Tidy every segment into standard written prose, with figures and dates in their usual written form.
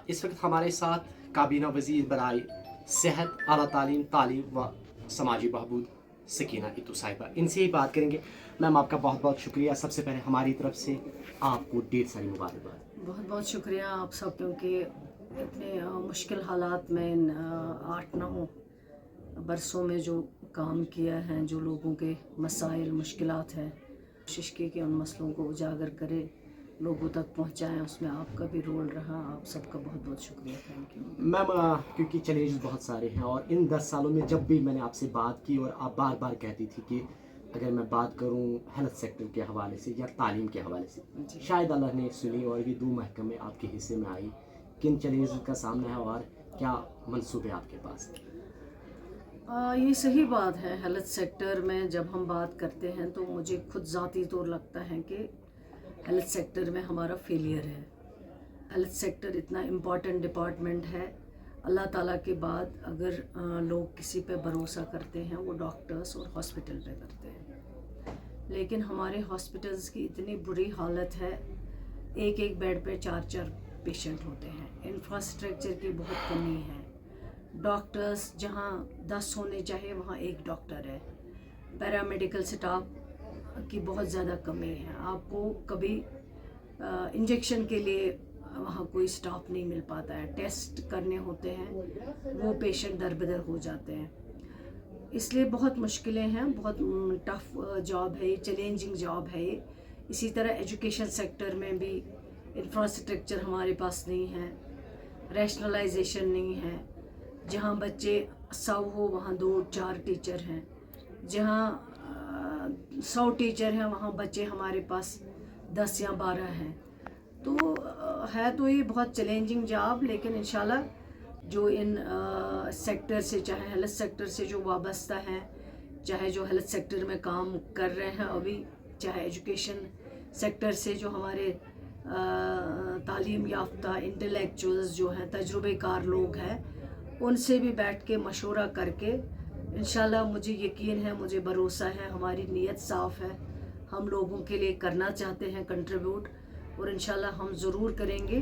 इस वक्त हमारे साथ काबीना वज़ीर बराए सेहत, आला तालीम, तालीम व समाजी बहबूद सकीना इतू साहिबा, इनसे ही बात करेंगे। मैम, आपका बहुत बहुत शुक्रिया। सबसे पहले हमारी तरफ से आपको ढेर सारी मुबारकबाद। बहुत बहुत शुक्रिया आप सब, क्योंकि इतने मुश्किल हालात में इन 8-9 बरसों में जो काम किया है, जो लोगों के मसाइल मुश्किलात हैं, कोशिश की कि उन मसलों को उजागर करे, लोगों तक पहुंचाएं, उसमें आपका भी रोल रहा। आप सबका बहुत बहुत शुक्रिया, थैंक यू। मैम, क्योंकि चैलेंजेस बहुत सारे हैं और इन 10 सालों में जब भी मैंने आपसे बात की और आप बार बार कहती थी कि अगर मैं बात करूं हेल्थ सेक्टर के हवाले से या तालीम के हवाले से, शायद अल्लाह ने सुनी और ये 2 महकमे आपके हिस्से में आई। किन चैलेंजेस का सामना है और क्या मंसूबे आपके पास? ये सही बात है। हेल्थ सेक्टर में जब हम बात करते हैं तो मुझे खुद ज़ाती तौर लगता है कि हेल्थ सेक्टर में हमारा फेलियर है। हेल्थ सेक्टर इतना इम्पॉर्टेंट डिपार्टमेंट है। अल्लाह ताला के बाद अगर लोग किसी पे भरोसा करते हैं वो डॉक्टर्स और हॉस्पिटल पे करते हैं, लेकिन हमारे हॉस्पिटल्स की इतनी बुरी हालत है, एक एक बेड पे 4-4 पेशेंट होते हैं। इंफ्रास्ट्रक्चर की बहुत कमी है। डॉक्टर्स जहाँ 10 होने चाहिए वहाँ 1 डॉक्टर है। पैरामेडिकल स्टाफ की बहुत ज़्यादा कमी है। आपको कभी इंजेक्शन के लिए वहाँ कोई स्टाफ नहीं मिल पाता है। टेस्ट करने होते हैं, वो पेशेंट दरबदर हो जाते हैं। इसलिए बहुत मुश्किलें हैं। बहुत टफ जॉब है ये, चैलेंजिंग जॉब है ये। इसी तरह एजुकेशन सेक्टर में भी इंफ्रास्ट्रक्चर हमारे पास नहीं है, रैशनलाइजेशन नहीं है। जहाँ बच्चे 100 हो वहाँ 2-4 टीचर हैं, जहाँ 100 टीचर हैं वहाँ बच्चे हमारे पास 10 या 12 हैं। तो है तो ये बहुत चैलेंजिंग जॉब, लेकिन इंशाल्लाह जो इन सेक्टर से, चाहे हेल्थ सेक्टर से जो वाबस्ता हैं, चाहे जो हेल्थ सेक्टर में काम कर रहे हैं अभी, चाहे एजुकेशन सेक्टर से जो हमारे तालीम याफ्ता इंटेलेक्चुअल्स जो हैं, तजुर्बेकार लोग हैं, उनसे भी बैठ के मशवरा करके इंशाल्लाह मुझे यकीन है, मुझे भरोसा है, हमारी नीयत साफ़ है, हम लोगों के लिए करना चाहते हैं कंट्रीब्यूट, और इंशाल्लाह हम ज़रूर करेंगे।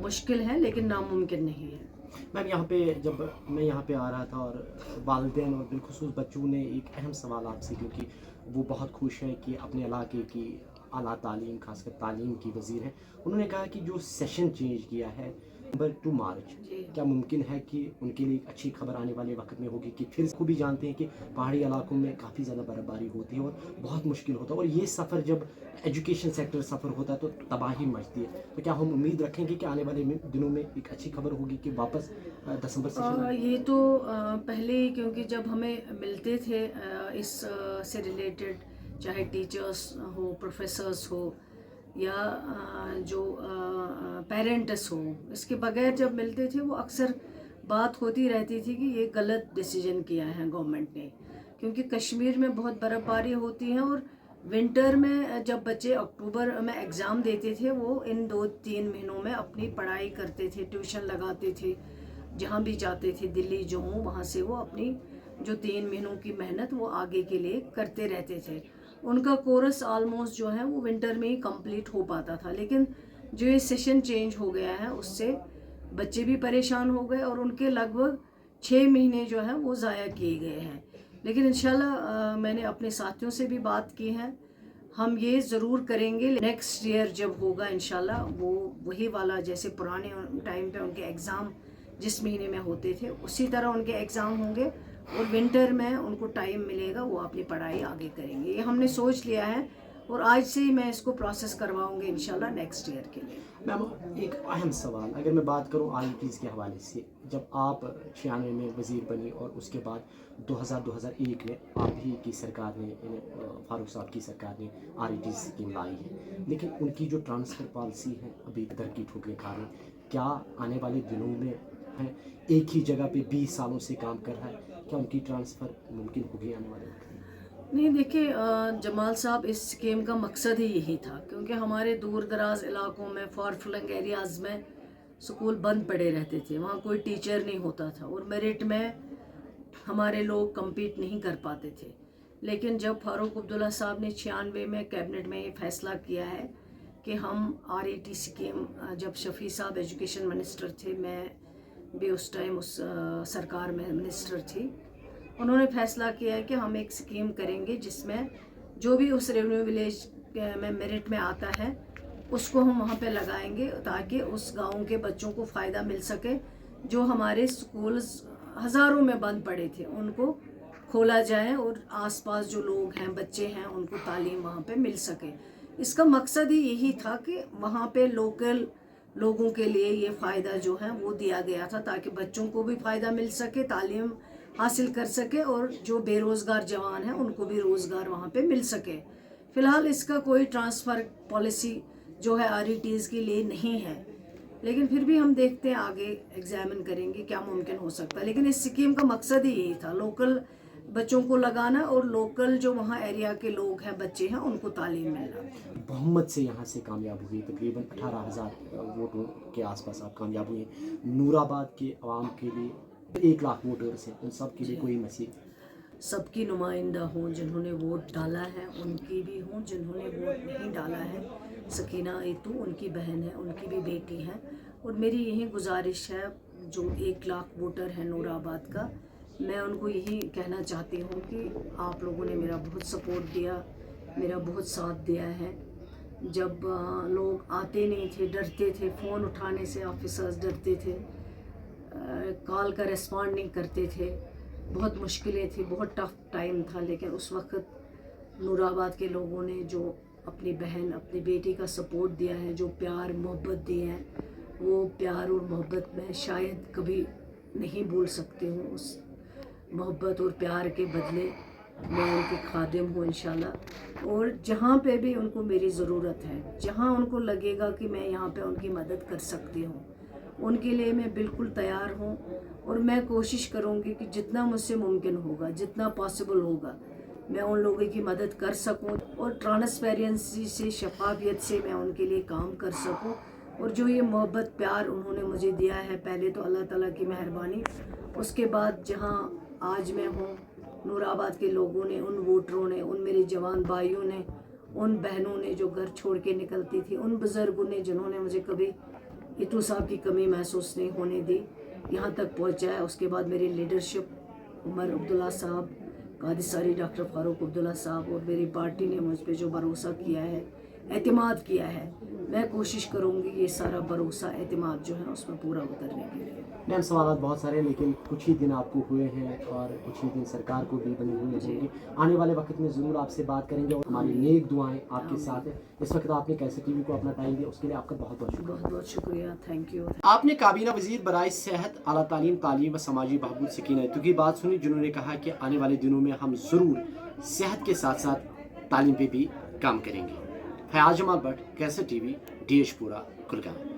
मुश्किल है लेकिन नामुमकिन नहीं है। मैम, यहाँ पे जब मैं यहाँ पे आ रहा था और वालिदैन और बिलखुसूस बच्चों ने एक अहम सवाल आपसे, क्योंकि वो बहुत खुश हैं कि अपने इलाके की आला तालीम, खासकर तालीम की वज़ीर हैं, उन्होंने कहा कि जो सेशन चेंज किया है नंबर 2 मार्च, क्या मुमकिन है कि उनके लिए एक अच्छी खबर आने वाले वक्त में होगी? कि फिर को भी जानते हैं कि पहाड़ी इलाकों में काफ़ी ज़्यादा बर्फ़बारी होती है और बहुत मुश्किल होता है, और ये सफ़र जब एजुकेशन सेक्टर सफ़र होता है तो तबाही मचती है। तो क्या हम उम्मीद रखेंगे कि आने वाले दिनों में एक अच्छी खबर होगी कि वापस दिसंबर सेशन? ये तो पहले ही, क्योंकि जब हमें मिलते थे इस से रिलेटेड, चाहे टीचर्स हो, प्रोफेसर्स हो, या जो पेरेंट्स हो, इसके बगैर जब मिलते थे वो अक्सर बात होती रहती थी कि ये गलत डिसीजन किया है गवर्नमेंट ने, क्योंकि कश्मीर में बहुत बर्फ़बारी होती है और विंटर में जब बच्चे अक्टूबर में एग्ज़ाम देते थे, वो इन 2-3 महीनों में अपनी पढ़ाई करते थे, ट्यूशन लगाते थे, जहाँ भी जाते थे, दिल्ली जो हो वहाँ से वो अपनी जो 3 महीनों की मेहनत वो आगे के लिए करते रहते थे। उनका कोर्स ऑलमोस्ट जो है वो विंटर में ही कंप्लीट हो पाता था, लेकिन जो ये सेशन चेंज हो गया है उससे बच्चे भी परेशान हो गए और उनके लगभग 6 महीने जो है वो ज़ाया किए गए हैं। लेकिन इंशाल्लाह मैंने अपने साथियों से भी बात की है, हम ये ज़रूर करेंगे नेक्स्ट ईयर जब होगा इंशाल्लाह, वो वही वाला जैसे पुराने टाइम पे उनके एग्ज़ाम जिस महीने में होते थे उसी तरह उनके एग्ज़ाम होंगे, और विंटर में उनको टाइम मिलेगा, वो अपनी पढ़ाई आगे करेंगे। ये हमने सोच लिया है और आज से ही मैं इसको प्रोसेस करवाऊंगी इंशाल्लाह नेक्स्ट ईयर के लिए। मैम, एक अहम सवाल, अगर मैं बात करूं IELTS के हवाले से, जब आप 96 में वज़ीर बनी और उसके बाद 2001 में आप ही की सरकार ने, फारूक साहब की सरकार ने IELTS स्कीम लाई है, लेकिन उनकी जो ट्रांसफ़र पॉलिसी है अभी तरक्की ठोकने के कारण, क्या आने वाले दिनों में है एक ही जगह पे 20 सालों से काम कर रहा है, क्या उनकी ट्रांसफ़र मुमकिन होगी आने वाले वक्त में? नहीं, देखिए जमाल साहब, इस स्कीम का मकसद ही यही था, क्योंकि हमारे दूर दराज इलाकों में, फार फ्लंग एरियाज़ में स्कूल बंद पड़े रहते थे, वहाँ कोई टीचर नहीं होता था और मेरिट में हमारे लोग compete नहीं कर पाते थे। लेकिन जब फारूक अब्दुल्ला साहब ने 96 में कैबिनेट में ये फैसला किया है کہ ہم RET اسکیم، جب شفیع صاحب ایجوکیشن منسٹر تھے، میں بھی اس ٹائم اس سرکار میں منسٹر تھی، انہوں نے فیصلہ کیا ہے کہ ہم ایک اسکیم کریں گے جس میں جو بھی اس ریونیو ولیج میں میرٹ میں آتا ہے اس کو ہم وہاں پہ لگائیں گے تاکہ اس گاؤں کے بچوں کو فائدہ مل سکے. جو ہمارے سکولز ہزاروں میں بند پڑے تھے ان کو کھولا جائے اور آس پاس جو لوگ ہیں، بچے ہیں، ان کو تعلیم وہاں پہ مل سکے. اس کا مقصد ہی یہی تھا کہ وہاں پہ لوکل لوگوں کے لیے یہ فائدہ جو ہے وہ دیا گیا تھا تاکہ بچوں کو بھی فائدہ مل سکے، تعلیم حاصل کر سکے، اور جو بے روزگار جوان ہیں ان کو بھی روزگار وہاں پہ مل سکے. فی الحال اس کا کوئی ٹرانسفر پالیسی جو ہے RETs کے لیے نہیں ہے، لیکن پھر بھی ہم دیکھتے ہیں، آگے ایگزامن کریں گے کیا ممکن ہو سکتا ہے. لیکن اس اسکیم کا مقصد ہی یہی تھا، لوکل بچوں کو لگانا اور لوکل جو وہاں ایریا کے لوگ ہیں، بچے ہیں، ان کو تعلیم ملنا. بہمت سے یہاں سے کامیاب ہوئی، تقریباً 18,000 ووٹوں کے آس پاس آپ کامیاب ہوئے. نور آباد کے عوام کے لیے 1,00,000 ووٹرس ہیں، ان سب کے لیے کوئی مسیح؟ سب کی نمائندہ ہوں، جنہوں نے ووٹ ڈالا ہے ان کی بھی ہوں، جنہوں نے ووٹ نہیں ڈالا ہے. سکینہ ایتو ان کی بہن ہے، ان کی بھی بیٹی ہے. اور میری یہی گزارش ہے، جو 1,00,000 ووٹر ہیں نور آباد کا، میں ان کو یہی کہنا چاہتی ہوں کہ آپ لوگوں نے میرا بہت سپورٹ دیا، میرا بہت ساتھ دیا ہے. جب لوگ آتے نہیں تھے، ڈرتے تھے، فون اٹھانے سے آفیسرز ڈرتے تھے، کال کا ریسپونڈ نہیں کرتے تھے، بہت مشکلیں تھیں، بہت ٹف ٹائم تھا. لیکن اس وقت نور آباد کے لوگوں نے جو اپنی بہن، اپنی بیٹی کا سپورٹ دیا ہے، جو پیار محبت دی ہے، وہ پیار اور محبت میں شاید کبھی نہیں بھول سکتی ہوں. اس محبت اور پیار کے بدلے میں ان کی خادم ہوں انشاءاللہ. اور جہاں پہ بھی ان کو میری ضرورت ہے، جہاں ان کو لگے گا کہ میں یہاں پہ ان کی مدد کر سکتی ہوں، ان کے لیے میں بالکل تیار ہوں. اور میں کوشش کروں گی کہ جتنا مجھ سے ممکن ہوگا، جتنا پاسبل ہوگا، میں ان لوگوں کی مدد کر سکوں اور ٹرانسپیرنسی سے، شفافیت سے میں ان کے لیے کام کر سکوں. اور جو یہ محبت پیار انہوں نے مجھے دیا ہے، پہلے تو اللہ تعالیٰ کی مہربانی، اس کے بعد جہاں آج میں ہوں، نور آباد کے لوگوں نے، ان ووٹروں نے، ان میرے جوان بھائیوں نے، ان بہنوں نے جو گھر چھوڑ کے نکلتی تھی، ان بزرگوں نے جنہوں نے مجھے کبھی ایتو صاحب کی کمی محسوس نہیں ہونے دی، یہاں تک پہنچایا. اس کے بعد میری لیڈرشپ، عمر عبداللہ صاحب، قادساری ڈاکٹر فاروق عبداللہ صاحب، اور میری پارٹی نے مجھ پہ جو بھروسہ کیا ہے، اعتماد کیا ہے، میں کوشش کروں گی یہ سارا بھروسہ، اعتماد جو ہے اس میں پورا اترنے کے لیے. میم سوالات بہت سارے ہیں، لیکن کچھ ہی دن آپ کو ہوئے ہیں اور کچھ ہی دن سرکار کو بھی بنی ہوئی ہوں گی. آنے والے وقت میں ضرور آپ سے بات کریں گے اور ہماری نیک دعائیں آپ کے ساتھ ہیں. اس وقت آپ نے کیسے TV کو اپنا ٹائم دیا، اس کے لیے آپ کا بہت بہت شکریہ. بہت بہت شکریہ، تھینک یو. آپ نے کابینہ وزیر برائے صحت، اعلیٰ تعلیم و سماجی بہبود سکینہ ایتو کی بات سنی، جنہوں نے کہا کہ آنے والے دنوں میں ہم ضرور صحت کے ساتھ ساتھ تعلیم پہ بھی کام کریں گے. فیاض جمال بٹ، کیسٹ TV، DH پورہ، کلگام.